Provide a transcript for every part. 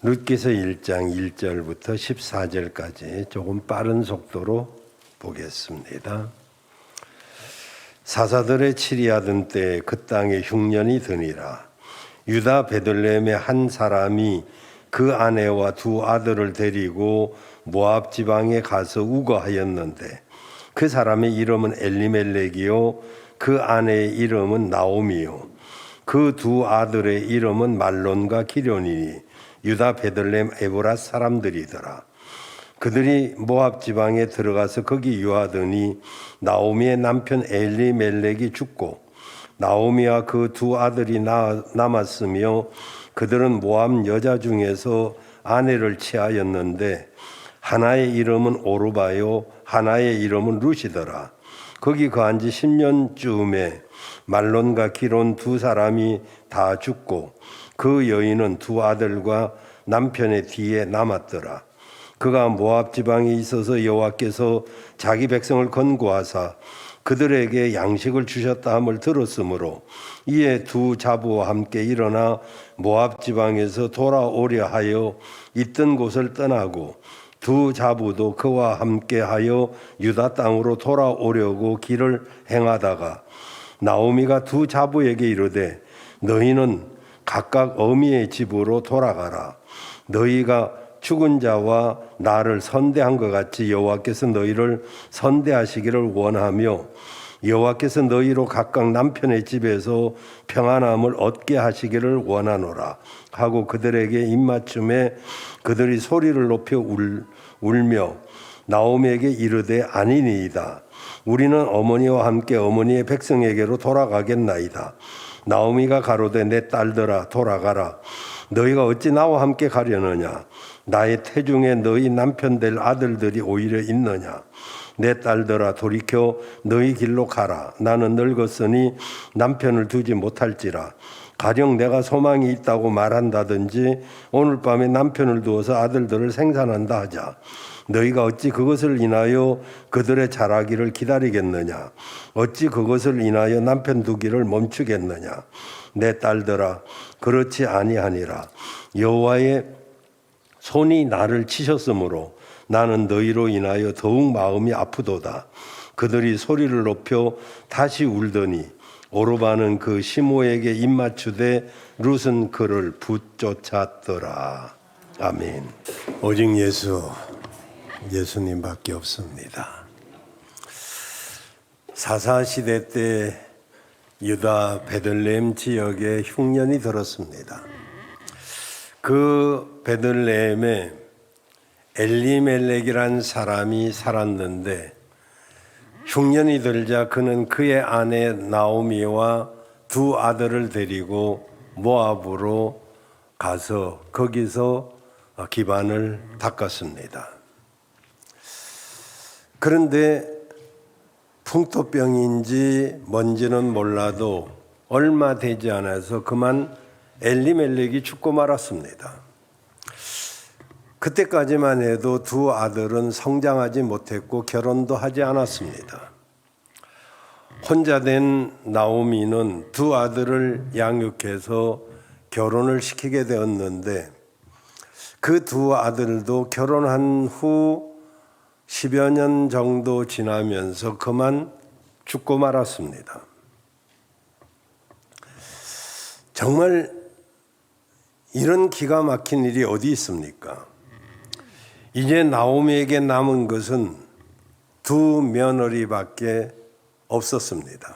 룻기서 1장 1절부터 14절까지 조금 빠른 속도로 보겠습니다. 사사들의 치리하던 때에 그 땅에 흉년이 드니라. 유다 베들레헴의 한 사람이 그 아내와 두 아들을 데리고 모압 지방에 가서 우거하였는데 그 사람의 이름은 엘리멜렉이요 그 아내의 이름은 나오미요 그 두 아들의 이름은 말론과 기련이니 유다 베들레헴 에브라 사람들이더라. 그들이 모압 지방에 들어가서 거기 유하더니 나오미의 남편 엘리멜렉이 죽고 나오미와 그 두 아들이 남았으며 그들은 모압 여자 중에서 아내를 취하였는데 하나의 이름은 오르바요 하나의 이름은 룻이더라. 거기 거한 지 10년쯤에 말론과 기론 두 사람이 다 죽고 그 여인은 두 아들과 남편의 뒤에 남았더라. 그가 모압 지방에 있어서 여호와께서 자기 백성을 건고하사 그들에게 양식을 주셨다 함을 들었으므로 이에 두 자부와 함께 일어나 모압 지방에서 돌아오려 하여 있던 곳을 떠나고 두 자부도 그와 함께 하여 유다 땅으로 돌아오려고 길을 행하다가 나오미가 두 자부에게 이르되 너희는 각각 어미의 집으로 돌아가라. 너희가 죽은 자와 나를 선대한 것 같이 여호와께서 너희를 선대하시기를 원하며 여호와께서 너희로 각각 남편의 집에서 평안함을 얻게 하시기를 원하노라 하고 그들에게 입맞춤에 그들이 소리를 높여 울며 나오미에게 이르되 아니니이다. 우리는 어머니와 함께 어머니의 백성에게로 돌아가겠나이다. 나오미가 가로되 내 딸들아 돌아가라. 너희가 어찌 나와 함께 가려느냐. 나의 태중에 너희 남편 될 아들들이 오히려 있느냐. 내 딸들아 돌이켜 너희 길로 가라. 나는 늙었으니 남편을 두지 못할지라. 가령 내가 소망이 있다고 말한다든지 오늘 밤에 남편을 두어서 아들들을 생산한다 하자. 너희가 어찌 그것을 인하여 그들의 자라기를 기다리겠느냐. 어찌 그것을 인하여 남편 두기를 멈추겠느냐. 내 딸들아 그렇지 아니하니라. 여호와의 손이 나를 치셨으므로 나는 너희로 인하여 더욱 마음이 아프도다. 그들이 소리를 높여 다시 울더니 오르바는 그 시모에게 입맞추되 룻은 그를 붙쫓았더라. 아멘. 오직 예수님밖에 없습니다. 사사시대 때 유다 베들레헴 지역에 흉년이 들었습니다. 그 베들레헴에 엘리멜렉이란 사람이 살았는데 흉년이 들자 그는 그의 아내 나오미와 두 아들을 데리고 모압으로 가서 거기서 기반을 닦았습니다. 그런데 풍토병인지 뭔지는 몰라도 얼마 되지 않아서 그만 엘리멜렉이 죽고 말았습니다. 그때까지만 해도 두 아들은 성장하지 못했고 결혼도 하지 않았습니다. 혼자 된 나오미는 두 아들을 양육해서 결혼을 시키게 되었는데 그 두 아들도 결혼한 후 10여 년 정도 지나면서 그만 죽고 말았습니다. 정말 이런 기가 막힌 일이 어디 있습니까? 이제 나오미에게 남은 것은 두 며느리밖에 없었습니다.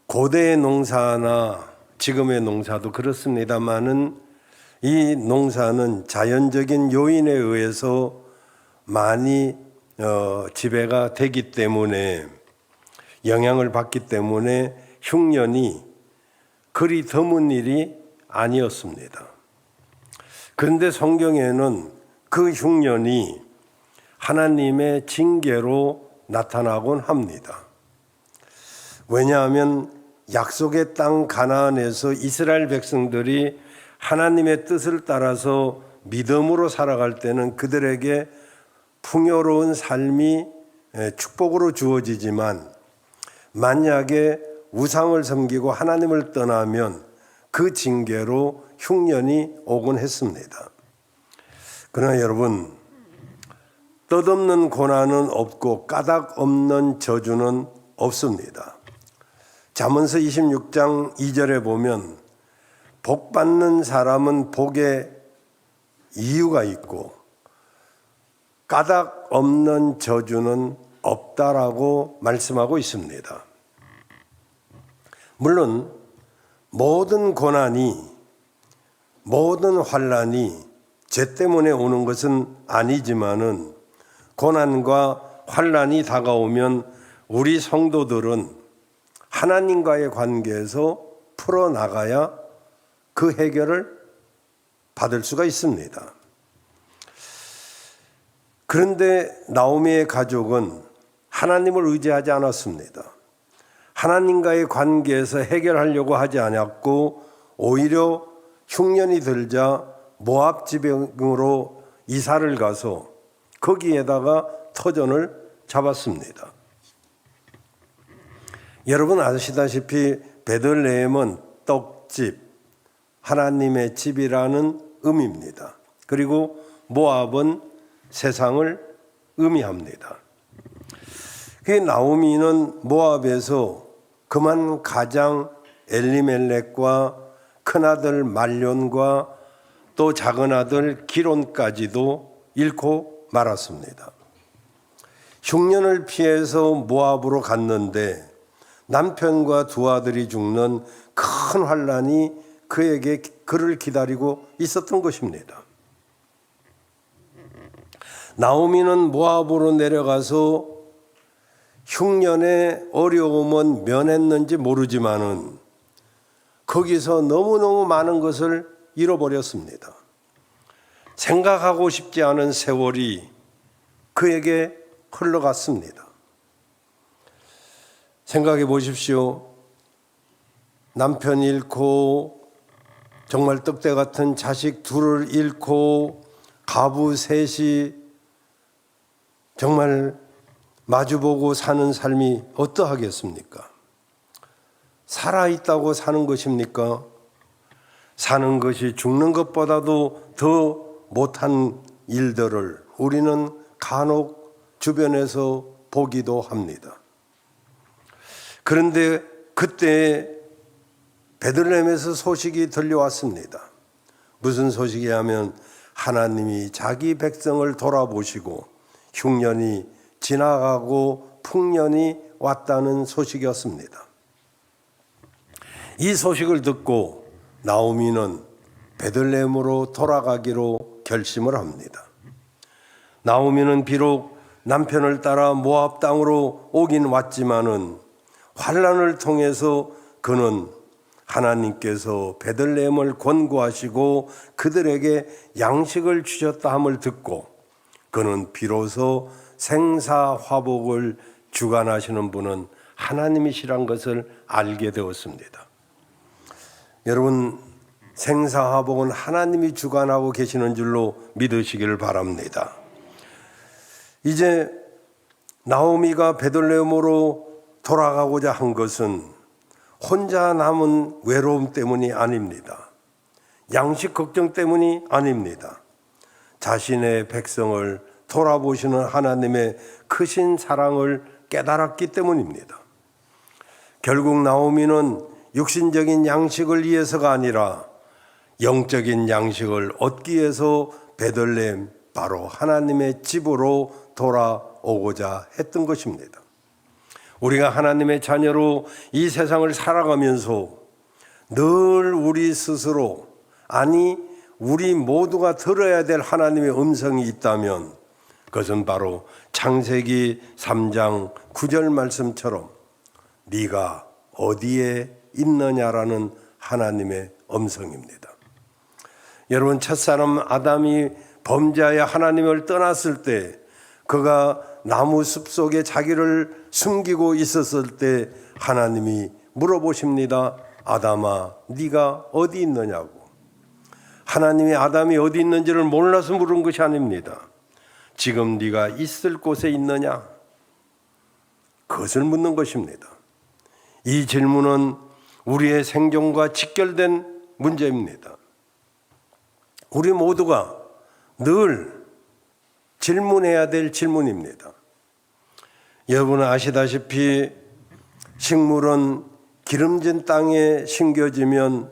고대의 농사나 지금의 농사도 그렇습니다만은 이 농사는 자연적인 요인에 의해서 많이 지배가 되기 때문에 영향을 받기 때문에 흉년이 그리 드문 일이 아니었습니다. 그런데 성경에는 그 흉년이 하나님의 징계로 나타나곤 합니다. 왜냐하면 약속의 땅 가나안에서 이스라엘 백성들이 하나님의 뜻을 따라서 믿음으로 살아갈 때는 그들에게 풍요로운 삶이 축복으로 주어지지만 만약에 우상을 섬기고 하나님을 떠나면 그 징계로 흉년이 오곤 했습니다. 그러나 여러분, 뜻없는 고난은 없고 까닭 없는 저주는 없습니다. 잠언서 26장 2절에 보면 복 받는 사람은 복에 이유가 있고 까닭 없는 저주는 없다라고 말씀하고 있습니다. 물론 모든 고난이, 모든 환난이 죄 때문에 오는 것은 아니지만은 고난과 환난이 다가오면 우리 성도들은 하나님과의 관계에서 풀어나가야 그 해결을 받을 수가 있습니다. 그런데 나오미의 가족은 하나님을 의지하지 않았습니다. 하나님과의 관계에서 해결하려고 하지 않았고 오히려 흉년이 들자 모압 지방으로 이사를 가서 거기에다가 터전을 잡았습니다. 여러분 아시다시피 베들레헴은 떡집, 하나님의 집이라는 의미입니다. 그리고 모압은 세상을 의미합니다. 그 나오미는 모압에서 그만 가장 엘리멜렉과 큰아들 말론과 또 작은아들 기론까지도 잃고 말았습니다. 흉년을 피해서 모압으로 갔는데 남편과 두 아들이 죽는 큰 환난이 그에게 그를 기다리고 있었던 것입니다. 나오미는 모압으로 내려가서 흉년의 어려움은 면했는지 모르지만은 거기서 너무너무 많은 것을 잃어버렸습니다. 생각하고 싶지 않은 세월이 그에게 흘러갔습니다. 생각해 보십시오. 남편 잃고 정말 떡대 같은 자식 둘을 잃고 가부 셋이 정말 마주보고 사는 삶이 어떠하겠습니까? 살아있다고 사는 것입니까? 사는 것이 죽는 것보다도 더 못한 일들을 우리는 간혹 주변에서 보기도 합니다. 그런데 그때 베들레헴에서 소식이 들려왔습니다. 무슨 소식이냐면 하나님이 자기 백성을 돌아보시고 흉년이 지나가고 풍년이 왔다는 소식이었습니다. 이 소식을 듣고 나오미는 베들레헴으로 돌아가기로 결심을 합니다. 나오미는 비록 남편을 따라 모압 땅으로 오긴 왔지만은 환난을 통해서 그는 하나님께서 베들레헴을 권고하시고 그들에게 양식을 주셨다 함을 듣고 그는 비로소 생사화복을 주관하시는 분은 하나님이시란 것을 알게 되었습니다. 여러분, 생사화복은 하나님이 주관하고 계시는 줄로 믿으시기를 바랍니다. 이제 나오미가 베들레헴으로 돌아가고자 한 것은 혼자 남은 외로움 때문이 아닙니다. 양식 걱정 때문이 아닙니다. 자신의 백성을 돌아보시는 하나님의 크신 사랑을 깨달았기 때문입니다. 결국 나오미는 육신적인 양식을 위해서가 아니라 영적인 양식을 얻기 위해서 베들레헴, 바로 하나님의 집으로 돌아오고자 했던 것입니다. 우리가 하나님의 자녀로 이 세상을 살아가면서 늘 우리 스스로, 아니 우리 모두가 들어야 될 하나님의 음성이 있다면 그것은 바로 창세기 3장 9절 말씀처럼 네가 어디에 있느냐라는 하나님의 음성입니다. 여러분, 첫사람 아담이 범죄하여 하나님을 떠났을 때 그가 나무 숲속에 자기를 숨기고 있었을 때 하나님이 물어보십니다. 아담아, 네가 어디 있느냐고. 하나님이 아담이 어디 있는지를 몰라서 물은 것이 아닙니다. 지금 네가 있을 곳에 있느냐? 그것을 묻는 것입니다. 이 질문은 우리의 생존과 직결된 문제입니다. 우리 모두가 늘 질문해야 될 질문입니다. 여러분은 아시다시피 식물은 기름진 땅에 심겨지면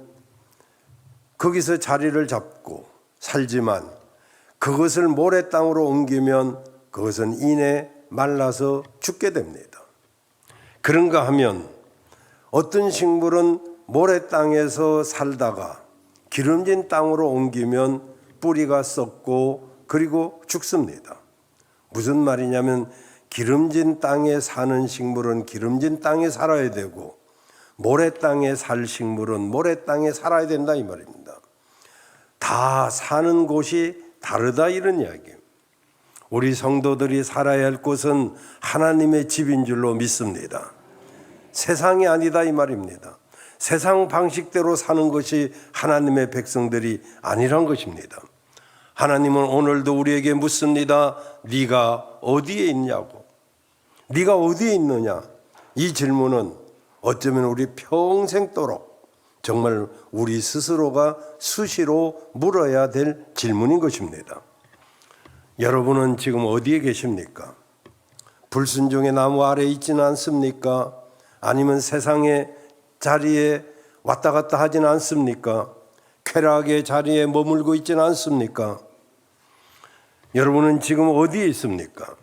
거기서 자리를 잡고 살지만 그것을 모래 땅으로 옮기면 그것은 이내 말라서 죽게 됩니다. 그런가 하면 어떤 식물은 모래 땅에서 살다가 기름진 땅으로 옮기면 뿌리가 썩고 그리고 죽습니다. 무슨 말이냐면 기름진 땅에 사는 식물은 기름진 땅에 살아야 되고 모래 땅에 살 식물은 모래 땅에 살아야 된다 이 말입니다. 다 사는 곳이 다르다 이런 이야기예요. 우리 성도들이 살아야 할 곳은 하나님의 집인 줄로 믿습니다. 세상이 아니다 이 말입니다. 세상 방식대로 사는 것이 하나님의 백성들이 아니란 것입니다. 하나님은 오늘도 우리에게 묻습니다. 네가 어디에 있냐고. 네가 어디에 있느냐. 이 질문은 어쩌면 우리 평생도록 정말 우리 스스로가 수시로 물어야 될 질문인 것입니다. 여러분은 지금 어디에 계십니까? 불순종의 나무 아래에 있지는 않습니까? 아니면 세상의 자리에 왔다 갔다 하지는 않습니까? 쾌락의 자리에 머물고 있지는 않습니까? 여러분은 지금 어디에 있습니까?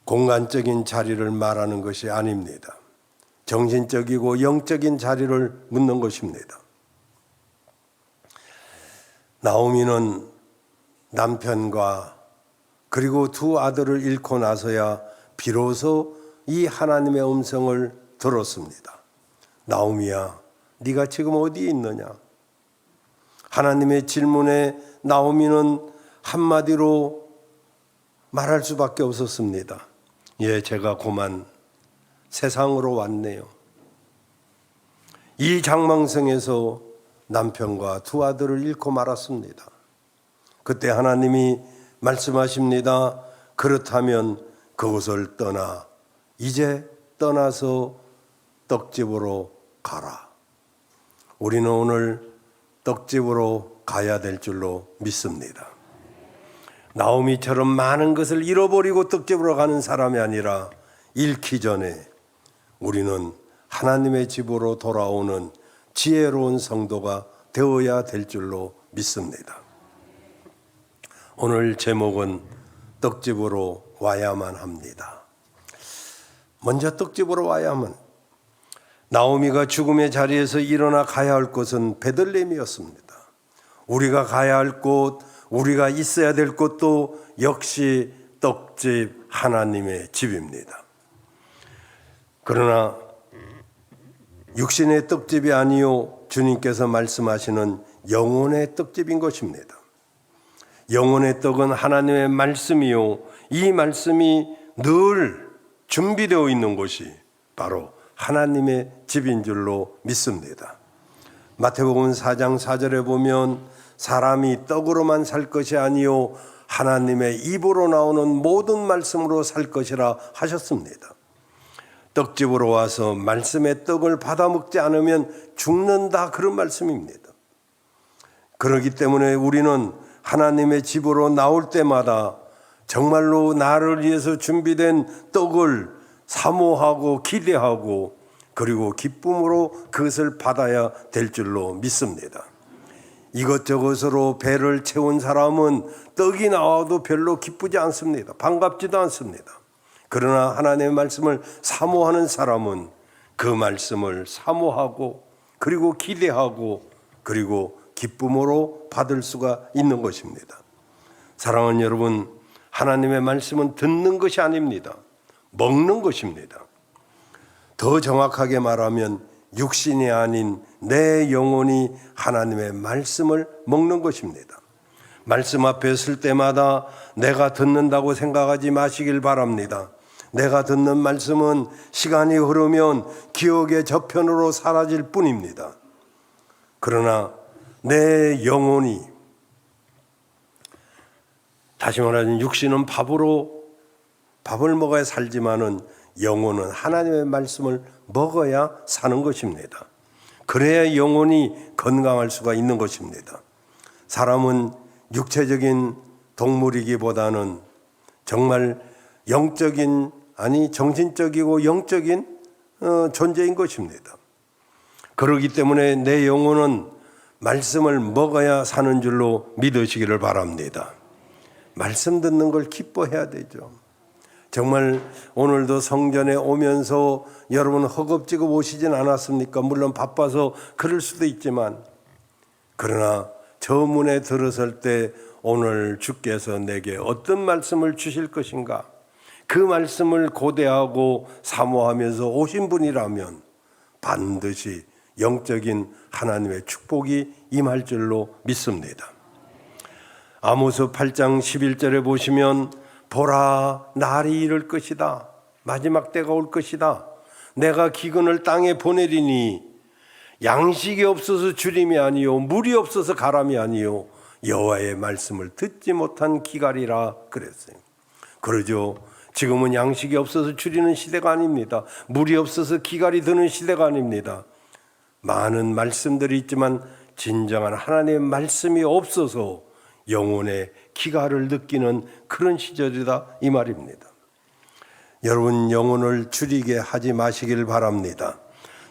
공간적인 자리를 말하는 것이 아닙니다. 정신적이고 영적인 자리를 묻는 것입니다. 나오미는 남편과 그리고 두 아들을 잃고 나서야 비로소 이 하나님의 음성을 들었습니다. 나오미야, 네가 지금 어디에 있느냐? 하나님의 질문에 나오미는 한마디로 말할 수밖에 없었습니다. 예, 제가 고만 세상으로 왔네요. 이 장망성에서 남편과 두 아들을 잃고 말았습니다. 그때 하나님이 말씀하십니다. 그렇다면 그곳을 떠나 이제 떠나서 떡집으로 가라. 우리는 오늘 떡집으로 가야 될 줄로 믿습니다. 나오미처럼 많은 것을 잃어버리고 떡집으로 가는 사람이 아니라 잃기 전에 우리는 하나님의 집으로 돌아오는 지혜로운 성도가 되어야 될 줄로 믿습니다. 오늘 제목은 떡집으로 와야만 합니다. 먼저 떡집으로 와야만. 나오미가 죽음의 자리에서 일어나 가야 할 곳은 베들레헴이었습니다. 우리가 가야 할 곳, 우리가 있어야 될 곳도 역시 떡집 하나님의 집입니다. 그러나 육신의 떡집이 아니요 주님께서 말씀하시는 영혼의 떡집인 것입니다. 영혼의 떡은 하나님의 말씀이요 이 말씀이 늘 준비되어 있는 곳이 바로 하나님의 집인 줄로 믿습니다. 마태복음 4장 4절에 보면 사람이 떡으로만 살 것이 아니요 하나님의 입으로 나오는 모든 말씀으로 살 것이라 하셨습니다. 떡집으로 와서 말씀의 떡을 받아 먹지 않으면 죽는다 그런 말씀입니다. 그렇기 때문에 우리는 하나님의 집으로 나올 때마다 정말로 나를 위해서 준비된 떡을 사모하고 기대하고 그리고 기쁨으로 그것을 받아야 될 줄로 믿습니다. 이것저것으로 배를 채운 사람은 떡이 나와도 별로 기쁘지 않습니다. 반갑지도 않습니다. 그러나 하나님의 말씀을 사모하는 사람은 그 말씀을 사모하고 그리고 기대하고 그리고 기쁨으로 받을 수가 있는 것입니다. 사랑하는 여러분, 하나님의 말씀은 듣는 것이 아닙니다. 먹는 것입니다. 더 정확하게 말하면 육신이 아닌 내 영혼이 하나님의 말씀을 먹는 것입니다. 말씀 앞에 설 때마다 내가 듣는다고 생각하지 마시길 바랍니다. 내가 듣는 말씀은 시간이 흐르면 기억의 저편으로 사라질 뿐입니다. 그러나 내 영혼이, 다시 말하면 육신은 밥을 먹어야 살지만은 영혼은 하나님의 말씀을 먹어야 사는 것입니다. 그래야 영혼이 건강할 수가 있는 것입니다. 사람은 육체적인 동물이기보다는 정말 영적인, 아니 정신적이고 영적인 존재인 것입니다. 그렇기 때문에 내 영혼은 말씀을 먹어야 사는 줄로 믿으시기를 바랍니다. 말씀 듣는 걸 기뻐해야 되죠. 정말 오늘도 성전에 오면서 여러분 허겁지겁 오시진 않았습니까? 물론 바빠서 그럴 수도 있지만, 그러나 저 문에 들어설 때 오늘 주께서 내게 어떤 말씀을 주실 것인가, 그 말씀을 고대하고 사모하면서 오신 분이라면 반드시 영적인 하나님의 축복이 임할 줄로 믿습니다. 아모스 8장 11절에 보시면 보라, 날이 이를 것이다. 마지막 때가 올 것이다. 내가 기근을 땅에 보내리니 양식이 없어서 주림이 아니요 물이 없어서 가람이 아니요 여호와의 말씀을 듣지 못한 기갈이라 그랬어요. 그러죠. 지금은 양식이 없어서 줄이는 시대가 아닙니다. 물이 없어서 기갈이 드는 시대가 아닙니다. 많은 말씀들이 있지만 진정한 하나님의 말씀이 없어서 영혼의 기갈을 느끼는 그런 시절이다, 이 말입니다. 여러분, 영혼을 줄이게 하지 마시길 바랍니다.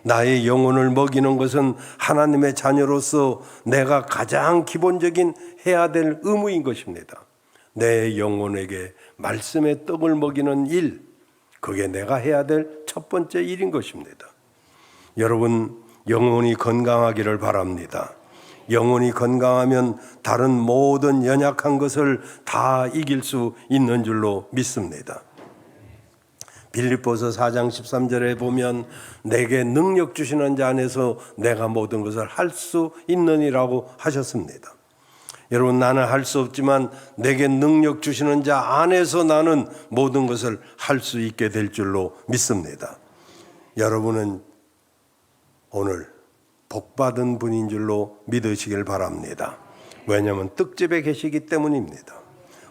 나의 영혼을 먹이는 것은 하나님의 자녀로서 내가 가장 기본적인 해야 될 의무인 것입니다. 내 영혼에게 말씀의 떡을 먹이는 일, 그게 내가 해야 될 첫 번째 일인 것입니다. 여러분, 영혼이 건강하기를 바랍니다. 영혼이 건강하면 다른 모든 연약한 것을 다 이길 수 있는 줄로 믿습니다. 빌립보서 4장 13절에 보면 내게 능력 주시는 자 안에서 내가 모든 것을 할 수 있느니라고 하셨습니다. 여러분, 나는 할 수 없지만 내게 능력 주시는 자 안에서 나는 모든 것을 할 수 있게 될 줄로 믿습니다. 여러분은 오늘 복받은 분인 줄로 믿으시길 바랍니다. 왜냐하면 떡집에 계시기 때문입니다.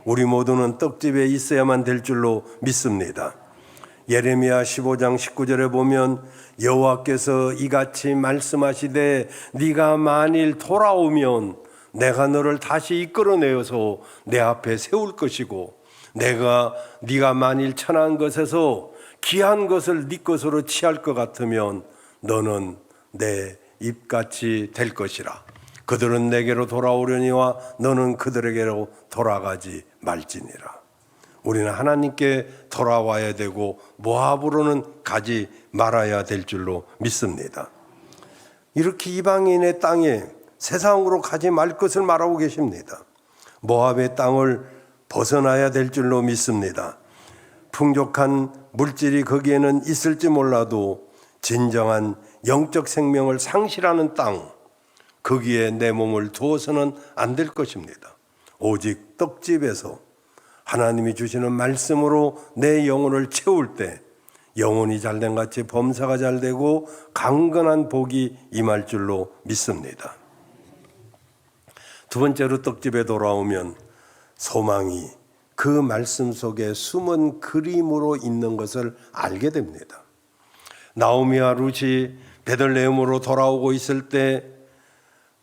우리 모두는 떡집에 있어야만 될 줄로 믿습니다. 예레미야 15장 19절에 보면 여호와께서 이같이 말씀하시되 네가 만일 돌아오면 내가 너를 다시 이끌어내어서 내 앞에 세울 것이고 네가 만일 천한 것에서 귀한 것을 네 것으로 취할 것 같으면 너는 내 입같이 될 것이라. 그들은 내게로 돌아오려니와 너는 그들에게로 돌아가지 말지니라. 우리는 하나님께 돌아와야 되고 모압으로는 가지 말아야 될 줄로 믿습니다. 이렇게 이방인의 땅에 세상으로 가지 말 것을 말하고 계십니다. 모압의 땅을 벗어나야 될 줄로 믿습니다. 풍족한 물질이 거기에는 있을지 몰라도 진정한 영적 생명을 상실하는 땅, 거기에 내 몸을 두어서는 안 될 것입니다. 오직 떡집에서 하나님이 주시는 말씀으로 내 영혼을 채울 때 영혼이 잘된 같이 범사가 잘되고 강건한 복이 임할 줄로 믿습니다. 두 번째로 떡집에 돌아오면 소망이 그 말씀 속에 숨은 그림으로 있는 것을 알게 됩니다. 나오미와 룻이 베들레헴으로 돌아오고 있을 때,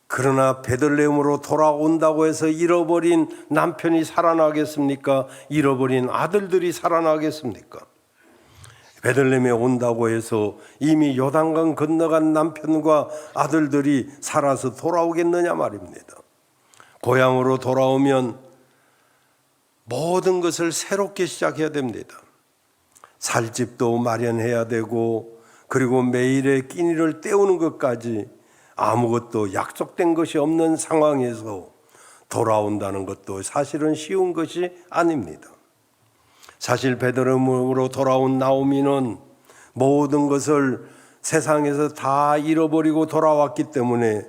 그러나 베들레헴으로 돌아온다고 해서 잃어버린 남편이 살아나겠습니까? 잃어버린 아들들이 살아나겠습니까? 베들레헴에 온다고 해서 이미 요단강 건너간 남편과 아들들이 살아서 돌아오겠느냐 말입니다. 고향으로 돌아오면 모든 것을 새롭게 시작해야 됩니다. 살 집도 마련해야 되고, 그리고 매일의 끼니를 때우는 것까지 아무것도 약속된 것이 없는 상황에서 돌아온다는 것도 사실은 쉬운 것이 아닙니다. 사실 베들레헴으로 돌아온 나오미는 모든 것을 세상에서 다 잃어버리고 돌아왔기 때문에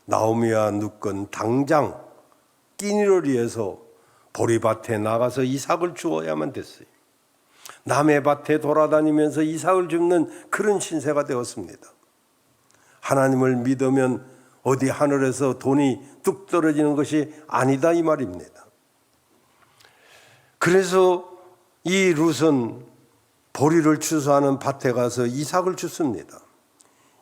나오미와 룻건 당장 끼니를 위해서 보리밭에 나가서 이삭을 주어야만 됐어요. 남의 밭에 돌아다니면서 이삭을 줍는 그런 신세가 되었습니다. 하나님을 믿으면 어디 하늘에서 돈이 뚝 떨어지는 것이 아니다, 이 말입니다. 그래서 이 룻은 보리를 추수하는 밭에 가서 이삭을 줍습니다.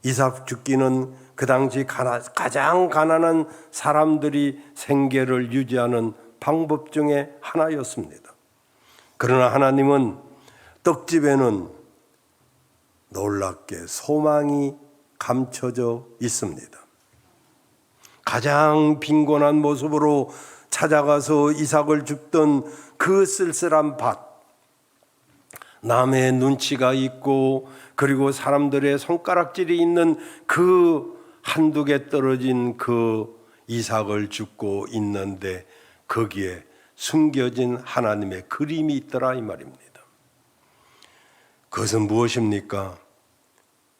이삭 죽기는 그 당시 가장 가난한 사람들이 생계를 유지하는 방법 중에 하나였습니다. 그러나 하나님은 떡집에는 놀랍게 소망이 감춰져 있습니다. 가장 빈곤한 모습으로 찾아가서 이삭을 줍던 그 쓸쓸한 밭, 남의 눈치가 있고 그리고 사람들의 손가락질이 있는 그 한두 개 떨어진 그 이삭을 줍고 있는데 거기에 숨겨진 하나님의 그림이 있더라 이 말입니다. 그것은 무엇입니까?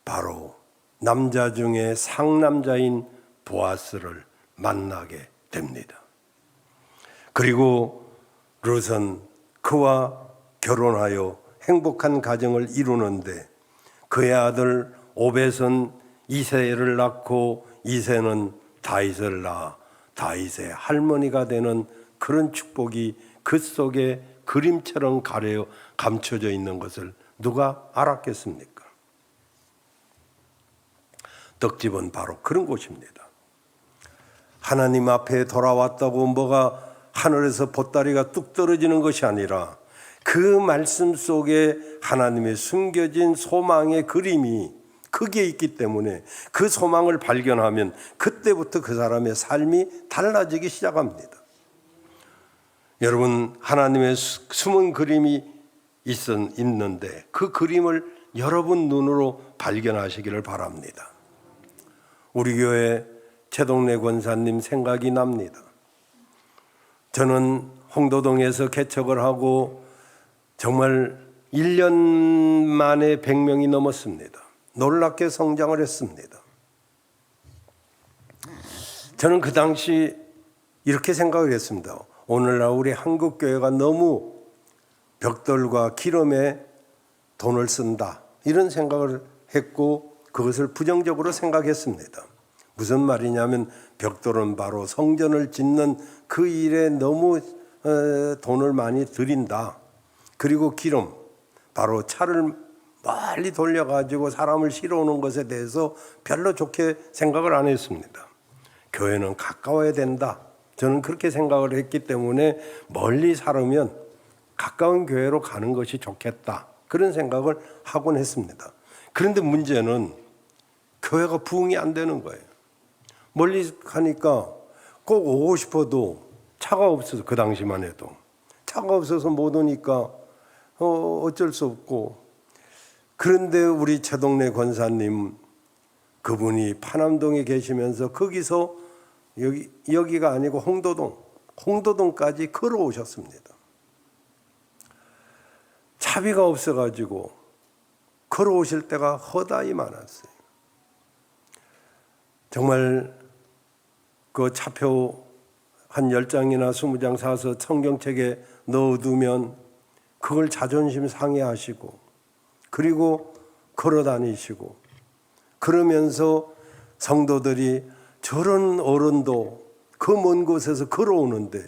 바로 남자 중에 상남자인 보아스를 만나게 됩니다. 그리고 룻은 그와 결혼하여 행복한 가정을 이루는데 그의 아들 오벳은 이새를 낳고 이새는 다윗을 낳아 다윗의 할머니가 되는 그런 축복이 그 속에 그림처럼 가려 감춰져 있는 것을 누가 알았겠습니까? 떡집은 바로 그런 곳입니다. 하나님 앞에 돌아왔다고 뭐가 하늘에서 보따리가 뚝 떨어지는 것이 아니라 그 말씀 속에 하나님의 숨겨진 소망의 그림이 크게 있기 때문에 그 소망을 발견하면 그때부터 그 사람의 삶이 달라지기 시작합니다. 여러분, 하나님의 숨은 그림이 있는데 그 그림을 여러분 눈으로 발견하시기를 바랍니다. 우리 교회 최동래 권사님 생각이 납니다. 저는 홍도동에서 개척을 하고 정말 1년 만에 100명이 넘었습니다. 놀랍게 성장을 했습니다. 저는 그 당시 이렇게 생각을 했습니다. 오늘날 우리 한국교회가 너무 벽돌과 기름에 돈을 쓴다 이런 생각을 했고 그것을 부정적으로 생각했습니다. 무슨 말이냐면 벽돌은 바로 성전을 짓는 그 일에 너무 돈을 많이 들인다. 그리고 기름, 바로 차를 멀리 돌려가지고 사람을 실어오는 것에 대해서 별로 좋게 생각을 안 했습니다. 교회는 가까워야 된다. 저는 그렇게 생각을 했기 때문에 멀리 살으면 가까운 교회로 가는 것이 좋겠다. 그런 생각을 하곤 했습니다. 그런데 문제는 교회가 부흥이 안 되는 거예요. 멀리 가니까 꼭 오고 싶어도 차가 없어서 그 당시만 해도 차가 없어서 못 오니까 어쩔 수 없고 그런데 우리 최동래 권사님 그분이 파남동에 계시면서 거기서 여기가 아니고 홍도동까지 걸어오셨습니다. 차비가 없어가지고 걸어오실 때가 허다히 많았어요. 정말 그 차표 한 10장이나 20장 사서 성경책에 넣어두면 그걸 자존심 상해하시고 그리고 걸어다니시고 그러면서 성도들이 저런 어른도 그 먼 곳에서 걸어오는데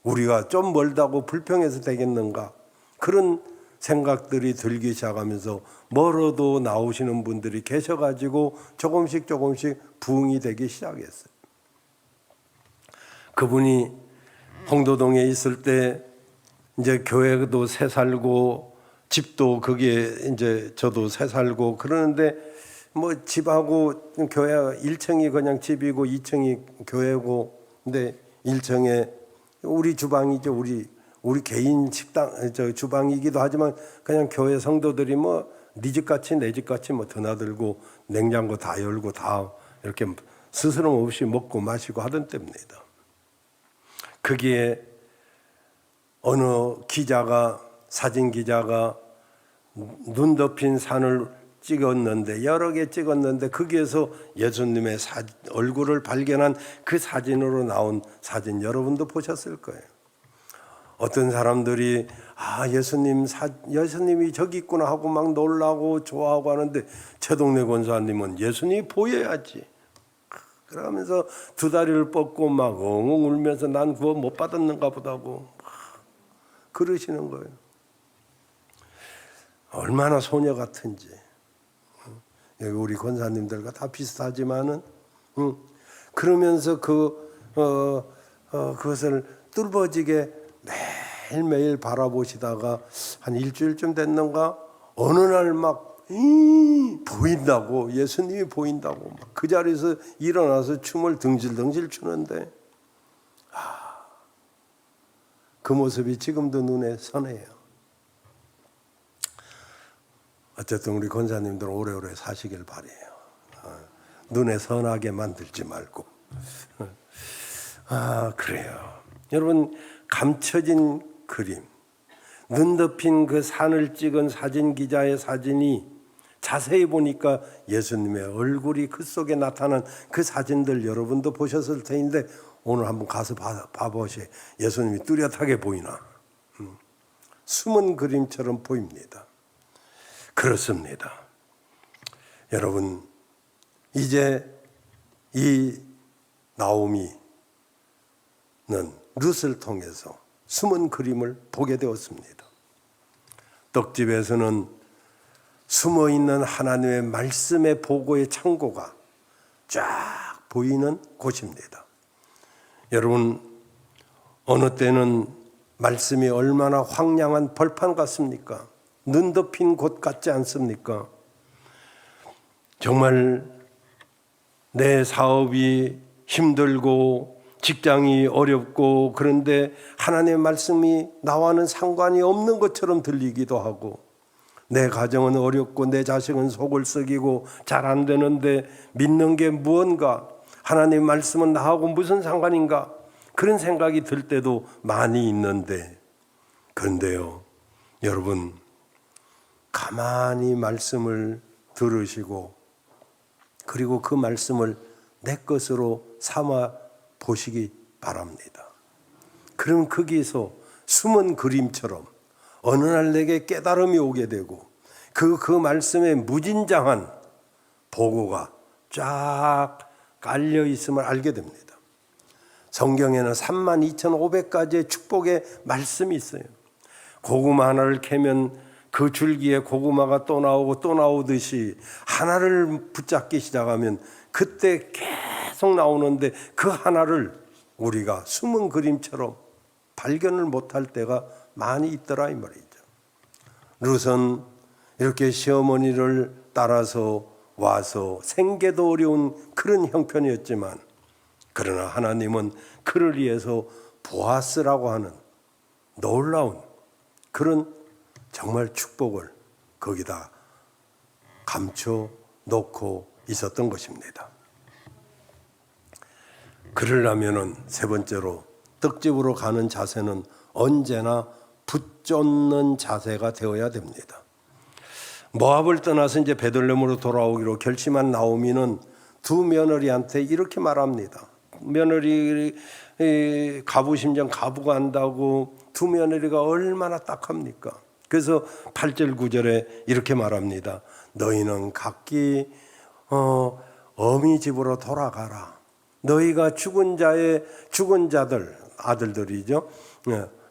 우리가 좀 멀다고 불평해서 되겠는가 그런 생각들이 들기 시작하면서 멀어도 나오시는 분들이 계셔가지고 조금씩 부흥이 되기 시작했어요. 그분이 홍도동에 있을 때 이제 교회도 새 살고 집도 거기에 이제 저도 새 살고 그러는데 뭐 집하고 교회 1층이 그냥 집이고 2층이 교회고 근데 1층에 우리 주방이죠. 우리 개인 식당 주방이기도 하지만 그냥 교회 성도들이 뭐 네 집같이 내 집같이 뭐 드나들고 냉장고 다 열고 다 이렇게 스스럼 없이 먹고 마시고 하던 때입니다. 거기에 어느 사진 기자가 눈 덮인 산을 찍었는데 여러 개 찍었는데 거기에서 예수님의 얼굴을 발견한 그 사진으로 나온 사진 여러분도 보셨을 거예요. 어떤 사람들이 예수님이 저기 있구나 하고 막 놀라고 좋아하고 하는데 최동래 권사님은 예수님이 보여야지 그러면서 두 다리를 뻗고 막 엉엉 울면서 난 그거 못 받았는가 보다고 그러시는 거예요. 얼마나 소녀 같은지. 여기 우리 권사님들과 다 비슷하지만은 그러면서 그것을 뚫어지게 매일매일 바라보시다가 한 일주일쯤 됐는가 어느 날 막 보인다고, 예수님이 보인다고 막 그 자리에서 일어나서 춤을 등질등질 추는데 그 모습이 지금도 눈에 선해요. 어쨌든 우리 권사님들 오래오래 사시길 바라요. 눈에 선하게 만들지 말고. 그래요. 여러분, 감춰진 그림, 눈 덮인 그 산을 찍은 사진 기자의 사진이 자세히 보니까 예수님의 얼굴이 그 속에 나타난 그 사진들 여러분도 보셨을 텐데 오늘 한번 가서 봐보세요. 예수님이 뚜렷하게 보이나? 숨은 그림처럼 보입니다. 그렇습니다. 여러분, 이제 이 나오미는 룻을 통해서 숨은 그림을 보게 되었습니다. 떡집에서는 숨어있는 하나님의 말씀의 보고의 창고가 쫙 보이는 곳입니다. 여러분, 어느 때는 말씀이 얼마나 황량한 벌판 같습니까? 눈 덮인 곳 같지 않습니까? 정말 내 사업이 힘들고 직장이 어렵고 그런데 하나님의 말씀이 나와는 상관이 없는 것처럼 들리기도 하고 내 가정은 어렵고 내 자식은 속을 썩이고 잘 안 되는데 믿는 게 무언가, 하나님의 말씀은 나하고 무슨 상관인가, 그런 생각이 들 때도 많이 있는데, 그런데요 여러분, 가만히 말씀을 들으시고 그리고 그 말씀을 내 것으로 삼아 보시기 바랍니다. 그럼 거기서 숨은 그림처럼 어느 날 내게 깨달음이 오게 되고 그 말씀에 무진장한 보고가 쫙 깔려 있음을 알게 됩니다. 성경에는 32,500가지의 축복의 말씀이 있어요. 고구마 하나를 캐면 그 줄기에 고구마가 또 나오고 또 나오듯이 하나를 붙잡기 시작하면 그때 계속 나오는데 그 하나를 우리가 숨은 그림처럼 발견을 못할 때가 많이 있더라 이 말이죠. 룻은 이렇게 시어머니를 따라서 와서 생계도 어려운 그런 형편이었지만 그러나 하나님은 그를 위해서 보아스라고 하는 놀라운 그런 정말 축복을 거기다 감춰 놓고 있었던 것입니다. 그러려면은 세 번째로 떡집으로 가는 자세는 언제나 붙잡는 자세가 되어야 됩니다. 모압을 떠나서 이제 베들레헴으로 돌아오기로 결심한 나오미는 두 며느리한테 이렇게 말합니다. 며느리 가부심정 가부가 한다고 두 며느리가 얼마나 딱합니까? 그래서 8절 9절에 이렇게 말합니다. 너희는 각기 어미 집으로 돌아가라. 너희가 죽은 자들 아들들이죠.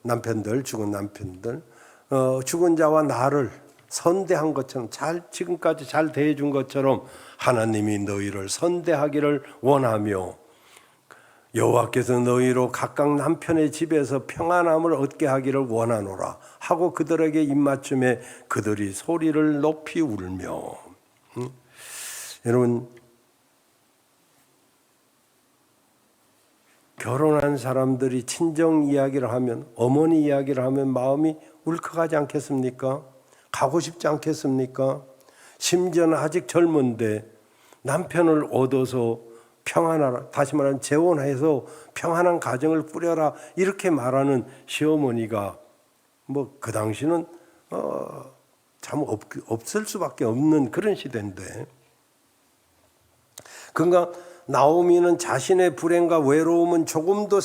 남편들, 죽은 남편들, 죽은 자와 나를 선대한 것처럼 지금까지 잘 대해준 것처럼 하나님이 너희를 선대하기를 원하며 여호와께서 너희로 각각 남편의 집에서 평안함을 얻게 하기를 원하노라 하고 그들에게 입맞춤에 그들이 소리를 높이 울며. 여러분, 결혼한 사람들이 친정 이야기를 하면, 어머니 이야기를 하면 마음이 울컥하지 않겠습니까? 가고 싶지 않겠습니까? 심지어는 아직 젊은데 남편을 얻어서 평안하라, 다시 말하면 재혼해서 평안한 가정을 꾸려라 이렇게 말하는 시어머니가 뭐 그 당시는 참 없을 수밖에 없는 그런 시대인데, 그러니까 나오미는 자신의 불행과 외로움은 조금도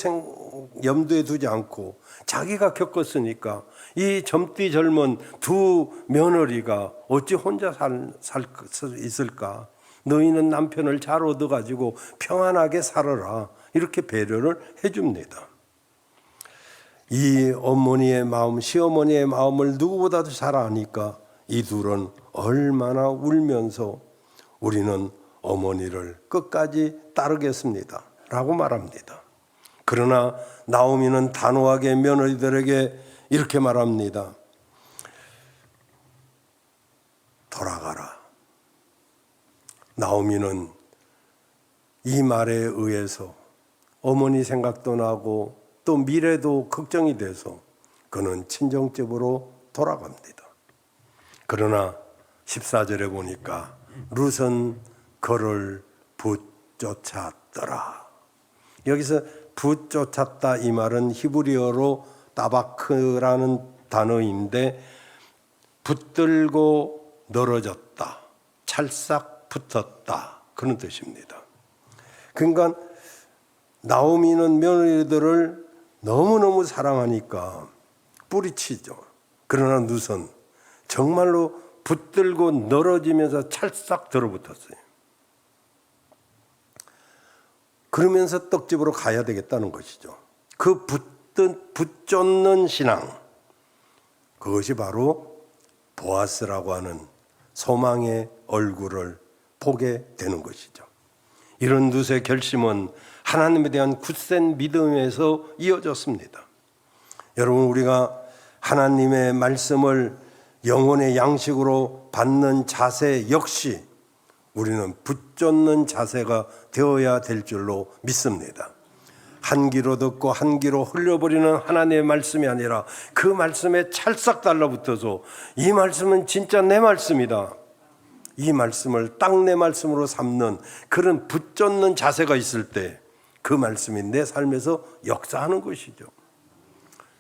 염두에 두지 않고 자기가 겪었으니까 이 젊디 젊은 두 며느리가 어찌 혼자 살 수 있을까? 너희는 남편을 잘 얻어가지고 평안하게 살아라 이렇게 배려를 해줍니다. 이 어머니의 마음, 시어머니의 마음을 누구보다도 잘 아니까 이 둘은 얼마나 울면서 우리는 어머니를 끝까지 따르겠습니다 라고 말합니다. 그러나 나오미는 단호하게 며느리들에게 이렇게 말합니다. 돌아가라. 나오미는 이 말에 의해서 어머니 생각도 나고 또 미래도 걱정이 돼서 그는 친정집으로 돌아갑니다. 그러나 14절에 보니까 룻은 그를 붙쫓았더라. 여기서 붙쫓았다 이 말은 히브리어로 따바크라는 단어인데 붙들고 늘어졌다, 찰싹 붙었다 그런 뜻입니다. 그러니까 나오미는 며느리들을 너무너무 사랑하니까 뿌리치죠. 그러나 룻은 정말로 붙들고 늘어지면서 찰싹 들어붙었어요. 그러면서 떡집으로 가야 되겠다는 것이죠. 그 붙쫓는 신앙, 그것이 바로 보아스라고 하는 소망의 얼굴을 보게 되는 것이죠. 이런 룻의 결심은 하나님에 대한 굳센 믿음에서 이어졌습니다. 여러분, 우리가 하나님의 말씀을 영혼의 양식으로 받는 자세 역시 우리는 붙쫓는 자세가 되어야 될 줄로 믿습니다. 한 귀로 듣고 한 귀로 흘려버리는 하나님의 말씀이 아니라 그 말씀에 찰싹 달라붙어서 이 말씀은 진짜 내 말씀이다, 이 말씀을 딱 내 말씀으로 삼는 그런 붙쫓는 자세가 있을 때 그 말씀이 내 삶에서 역사하는 것이죠.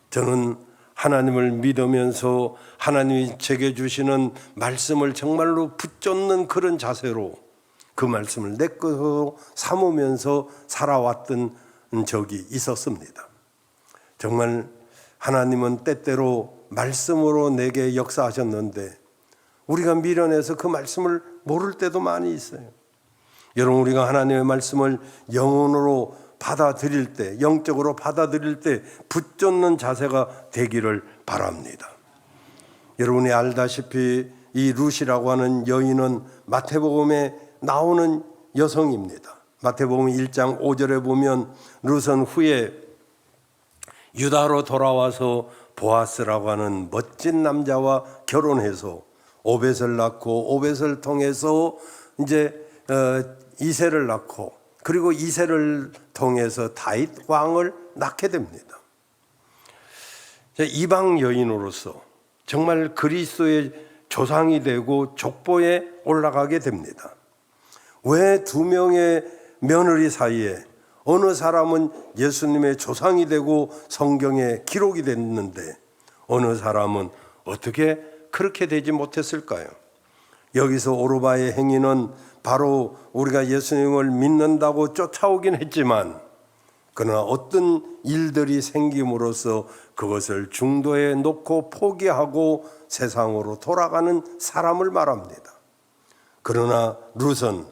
저는 하나님을 믿으면서 하나님이 제게 주시는 말씀을 정말로 붙쫓는 그런 자세로 그 말씀을 내 것으로 삼으면서 살아왔던 적이 있었습니다. 정말 하나님은 때때로 말씀으로 내게 역사하셨는데 우리가 미련해서 그 말씀을 모를 때도 많이 있어요. 여러분, 우리가 하나님의 말씀을 영혼으로 받아들일 때, 영적으로 받아들일 때 붙쫓는 자세가 되기를 바랍니다. 여러분이 알다시피 이 룻이라고 하는 여인은 마태복음에 나오는 여성입니다. 마태복음 1장 5절에 보면 룻은 후에 유다로 돌아와서 보아스라고 하는 멋진 남자와 결혼해서 오벳을 낳고 오벳을 통해서 이제 이새를 낳고 그리고 이새를 통해서 다윗 왕을 낳게 됩니다. 이방 여인으로서 정말 그리스도의 조상이 되고 족보에 올라가게 됩니다. 왜 두 명의 며느리 사이에 어느 사람은 예수님의 조상이 되고 성경에 기록이 됐는데 어느 사람은 어떻게 그렇게 되지 못했을까요? 여기서 오르바의 행위는 바로 우리가 예수님을 믿는다고 쫓아오긴 했지만 그러나 어떤 일들이 생김으로써 그것을 중도에 놓고 포기하고 세상으로 돌아가는 사람을 말합니다. 그러나 룻은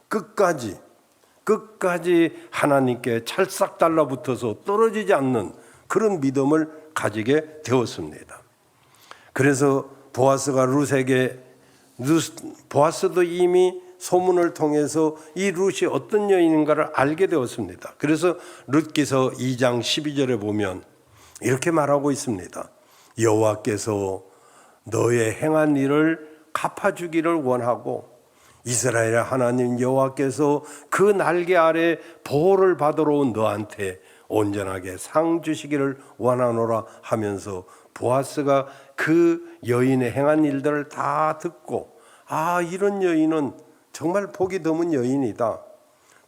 끝까지 하나님께 찰싹 달라붙어서 떨어지지 않는 그런 믿음을 가지게 되었습니다. 그래서 보아스가 룻에게, 보아스도 이미 소문을 통해서 이 룻이 어떤 여인인가를 알게 되었습니다. 그래서 룻기서 2장 12절에 보면 이렇게 말하고 있습니다. 여호와께서 너의 행한 일을 갚아주기를 원하고 이스라엘의 하나님 여호와께서 그 날개 아래 보호를 받으러 온 너한테 온전하게 상 주시기를 원하노라 하면서 보아스가 그 여인의 행한 일들을 다 듣고 이런 여인은 정말 복이 드문 여인이다,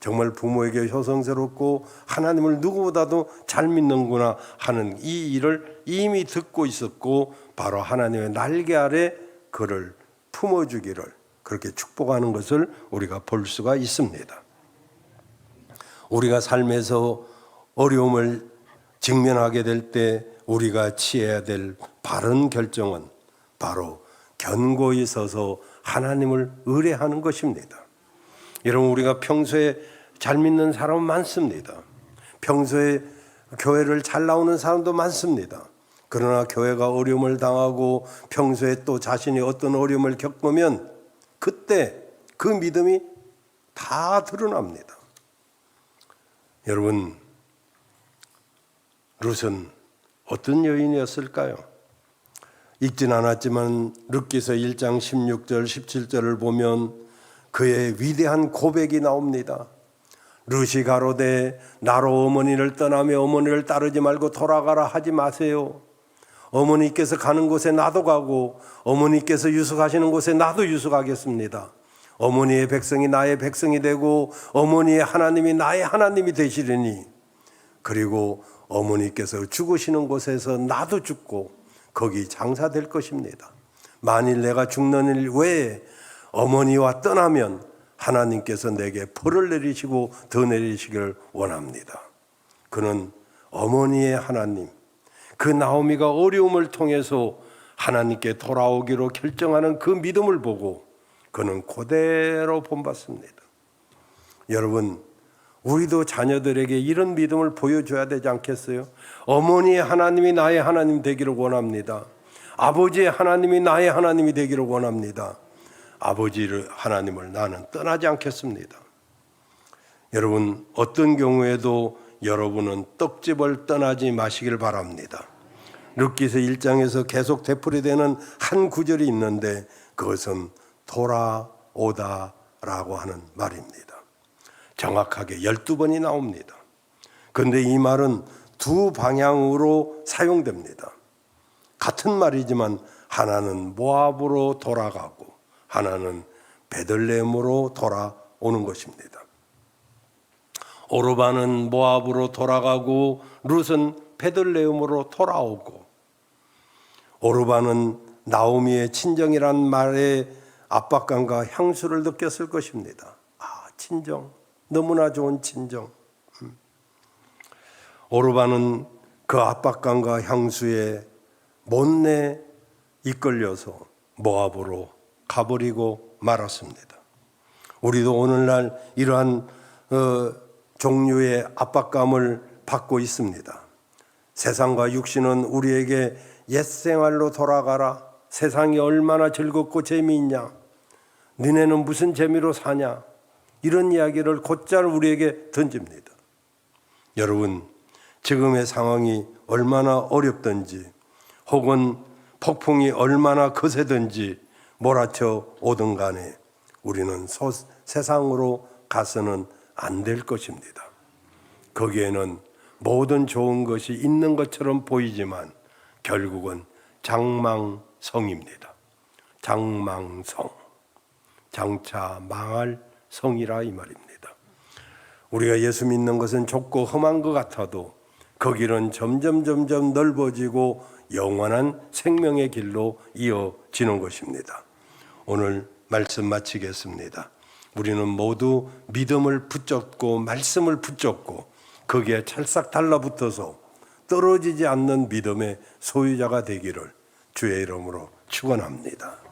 정말 부모에게 효성스럽고 하나님을 누구보다도 잘 믿는구나 하는 이 일을 이미 듣고 있었고 바로 하나님의 날개 아래 그를 품어주기를 그렇게 축복하는 것을 우리가 볼 수가 있습니다. 우리가 삶에서 어려움을 직면하게 될 때 우리가 취해야 될 바른 결정은 바로 견고히 서서 하나님을 의뢰하는 것입니다. 여러분, 우리가 평소에 잘 믿는 사람은 많습니다. 평소에 교회를 잘 나오는 사람도 많습니다. 그러나 교회가 어려움을 당하고 평소에 또 자신이 어떤 어려움을 겪으면 그때 그 믿음이 다 드러납니다. 여러분, 룻은 어떤 여인이었을까요? 읽진 않았지만 룻기서 1장 16절 17절을 보면 그의 위대한 고백이 나옵니다. 룻이 가로되 나로 어머니를 떠나며 어머니를 따르지 말고 돌아가라 하지 마세요. 어머니께서 가는 곳에 나도 가고 어머니께서 유숙하시는 곳에 나도 유숙하겠습니다. 어머니의 백성이 나의 백성이 되고 어머니의 하나님이 나의 하나님이 되시리니 그리고 어머니께서 죽으시는 곳에서 나도 죽고 거기 장사될 것입니다. 만일 내가 죽는 일 외에 어머니와 떠나면 하나님께서 내게 벌을 내리시고 더 내리시기를 원합니다. 그는 어머니의 하나님, 그 나오미가 어려움을 통해서 하나님께 돌아오기로 결정하는 그 믿음을 보고 그는 그대로 본받습니다. 여러분, 우리도 자녀들에게 이런 믿음을 보여줘야 되지 않겠어요? 어머니의 하나님이 나의 하나님 되기를 원합니다. 아버지의 하나님이 나의 하나님이 되기를 원합니다. 아버지를 하나님을 나는 떠나지 않겠습니다. 여러분, 어떤 경우에도 여러분은 떡집을 떠나지 마시길 바랍니다. 룻기서 1장에서 계속 되풀이되는 한 구절이 있는데 그것은 돌아오다라고 하는 말입니다. 정확하게 12번이 나옵니다. 그런데 이 말은 두 방향으로 사용됩니다. 같은 말이지만 하나는 모압으로 돌아가고 하나는 베들레헴으로 돌아오는 것입니다. 오르바는 모압으로 돌아가고 룻은 베들레헴으로 돌아오고, 오르바는 나오미의 친정이란 말에 압박감과 향수를 느꼈을 것입니다. 친정, 너무나 좋은 친정. 오르바는 그 압박감과 향수에 못내 이끌려서 모압으로 가버리고 말았습니다. 우리도 오늘날 이러한 종류의 압박감을 받고 있습니다. 세상과 육신은 우리에게 옛 생활로 돌아가라. 세상이 얼마나 즐겁고 재미있냐. 너네는 무슨 재미로 사냐. 이런 이야기를 곧잘 우리에게 던집니다. 여러분, 지금의 상황이 얼마나 어렵든지 혹은 폭풍이 얼마나 거세든지 몰아쳐 오든 간에 우리는 세상으로 가서는 안 될 것입니다. 거기에는 모든 좋은 것이 있는 것처럼 보이지만 결국은 장망성입니다. 장망성. 장차 망할 성이라 이 말입니다. 우리가 예수 믿는 것은 좁고 험한 것 같아도 그 길은 점점 넓어지고 영원한 생명의 길로 이어지는 것입니다. 오늘 말씀 마치겠습니다. 우리는 모두 믿음을 붙잡고 말씀을 붙잡고 거기에 찰싹 달라붙어서 떨어지지 않는 믿음의 소유자가 되기를 주의 이름으로 축원합니다.